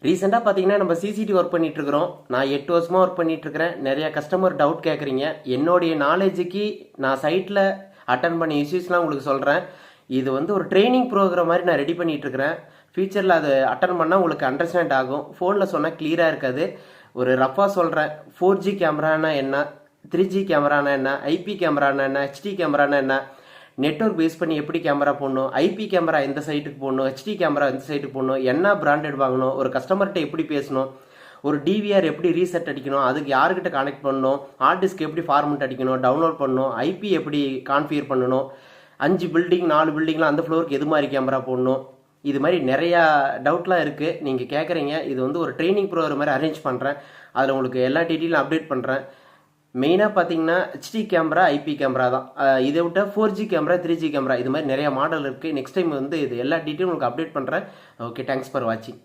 ரீசெண்டாக பார்த்தீங்கன்னா நம்ம சிசிடிவி ஒர்க் பண்ணிட்டு இருக்கிறோம். நான் 8 வருஷமாக ஒர்க் பண்ணிட்டு இருக்கிறேன். நிறைய கஸ்டமர் டவுட் கேட்குறீங்க. என்னுடைய நாலேஜுக்கு நான் சைட்டில் அட்டன் பண்ண இஷ்யூஸ்லாம் உங்களுக்கு சொல்கிறேன். இது வந்து ஒரு ட்ரைனிங் ப்ரோக்ராம் மாதிரி நான் ரெடி பண்ணிட்டு இருக்கிறேன். ஃபியூச்சரில் அது அட்டன் பண்ணால் உங்களுக்கு அண்டர்ஸ்டாண்ட் ஆகும். ஃபோனில் சொன்னால் கிளியராக இருக்காது. ஒரு ரஃபாக சொல்கிறேன். 4G கேமரானா என்ன, 3G கேமரானா என்ன, ஐபி கேமரானா என்ன, ஹெச்டி கேமரானா என்ன, நெட்வொர்க் பேஸ் பண்ணி எப்படி கேமரா போடணும், ஐபி கேமரா எந்த சைட்டுக்கு போடணும், ஹெச்டி கேமரா எந்த சைட்டுக்கு போடணும், என்ன பிராண்டட் வாங்கணும், ஒரு கஸ்டமர்கிட்ட எப்படி பேசணும், ஒரு டிவிஆர் எப்படி ரீசெட் அடிக்கணும், அதுக்கு யாருக்கிட்ட கனெக்ட் பண்ணணும், ஹார்ட் டிஸ்க் எப்படி ஃபார்மெட் அடிக்கணும், டவுன்லோட் பண்ணணும், ஐபி எப்படி கான்ஃபிகர் பண்ணணும், 5 பில்டிங் 4 பில்டிங்லாம் அந்த ஃப்ளோருக்கு எது மாதிரி கேமரா போடணும், இது மாதிரி நிறையா டவுட்லாம் இருக்குது. நீங்கள் கேட்குறீங்க. இது வந்து ஒரு ட்ரைனிங் ப்ரோக்ராம் மாதிரி அரேஞ்ச் பண்ணுறேன். அதில் உங்களுக்கு எல்லா டீட்டெயிலும் அப்டேட் பண்ணுறேன். மெயினாக பார்த்தீங்கன்னா ஹெச்டி கேமரா, ஐபி கேமரா தான். இதை விட்ட 4G கேமரா, 3G கேமரா இது மாதிரி நிறைய மாடல் இருக்குது. நெக்ஸ்ட் டைம் வந்து இது எல்லா டீட்டெயிலும் உங்களுக்கு அப்டேட் பண்ணுறேன். ஓகே, தேங்க்ஸ் ஃபார் வாட்சிங்.